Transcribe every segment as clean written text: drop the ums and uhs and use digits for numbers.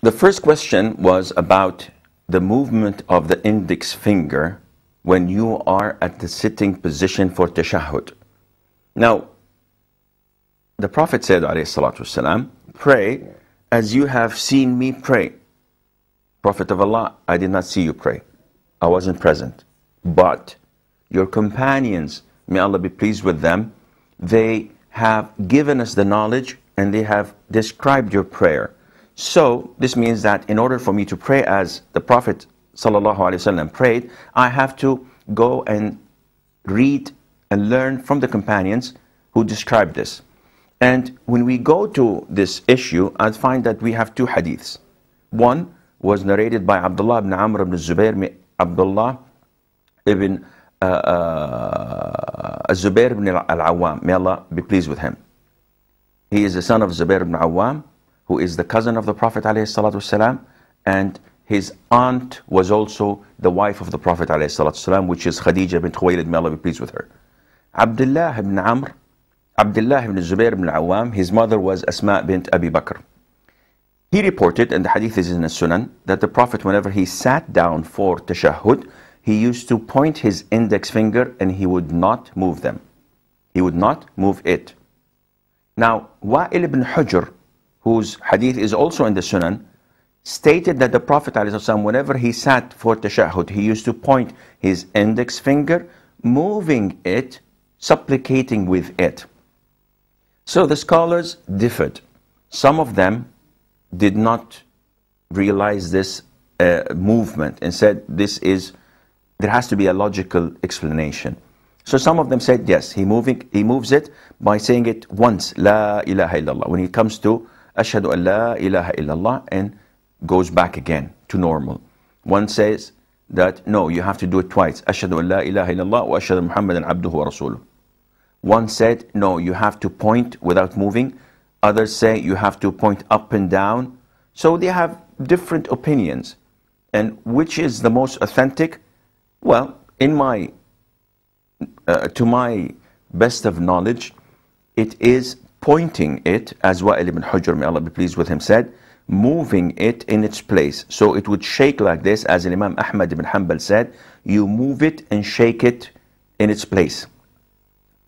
The first question was about the movement of the index finger when you are at the sitting position for tashahhud. Now, the Prophet said, ﷺ, pray as you have seen me pray. Prophet of Allah, I did not see you pray. I wasn't present. But your companions, may Allah be pleased with them, they have given us the knowledge and they have described your prayer. So this means that in order for me to pray as the Prophet ﷺ prayed, I have to go and read and learn from the companions who described this. And when we go to this issue, I find that we have two hadiths. One was narrated by Abdullah ibn Amr ibn Zubair, Abdullah ibn Zubair ibn al-Awwam. May Allah be pleased with him. He is the son of Zubair ibn Awwam, who is the cousin of the Prophet ﷺ, and his aunt was also the wife of the Prophet ﷺ, which is Khadija bint Khuwaylid, may Allah be pleased with her. Abdullah ibn Amr, Abdullah ibn Zubair ibn Awam, his mother was Asma bint Abi Bakr. He reported, and the hadith is in the Sunan, that the Prophet, whenever he sat down for tashahhud, he used to point his index finger and he would not move them. He would not move it. Now, Wa'il ibn Hujr, whose hadith is also in the Sunan, stated that the Prophet ﷺ, whenever he sat for tashahhud, he used to point his index finger, moving it, supplicating with it. So the scholars differed. Some of them did not realize this movement and said there has to be a logical explanation. So some of them said yes, he moves it by saying it once, La ilaha illallah, when he comes to Ashhadu an la ilaha illallah, and goes back again to normal. One says that no, you have to do it twice, Ashhadu an la ilaha illallah wa ashhadu Muhammadan abduhu wa rasuluh. One said no, you have to point without moving. Others say you have to point up and down. So they have different opinions. And which is the most authentic? Well, to my best of knowledge, it is pointing it, as Wa'il ibn Hujr, may Allah be pleased with him, said, moving it in its place. So it would shake like this, as Imam Ahmad ibn Hanbal said, you move it and shake it in its place.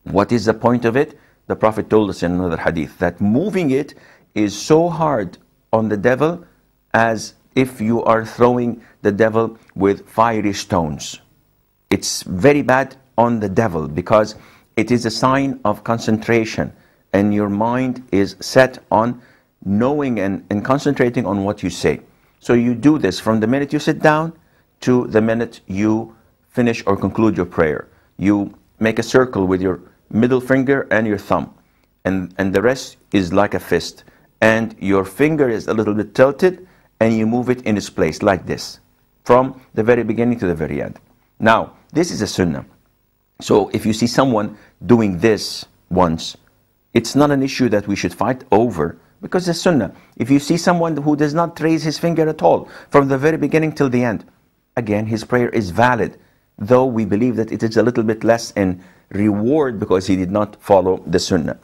What is the point of it? The Prophet told us in another hadith that moving it is so hard on the devil as if you are throwing the devil with fiery stones. It's very bad on the devil because it is a sign of concentration, and your mind is set on knowing and concentrating on what you say. So you do this from the minute you sit down to the minute you finish or conclude your prayer. You make a circle with your middle finger and your thumb, and the rest is like a fist, and your finger is a little bit tilted, and you move it in its place like this from the very beginning to the very end. Now, this is a sunnah. So if you see someone doing this once, it's not an issue that we should fight over, because it's sunnah. If you see someone who does not raise his finger at all from the very beginning till the end, again, his prayer is valid, though we believe that it is a little bit less in reward because he did not follow the sunnah.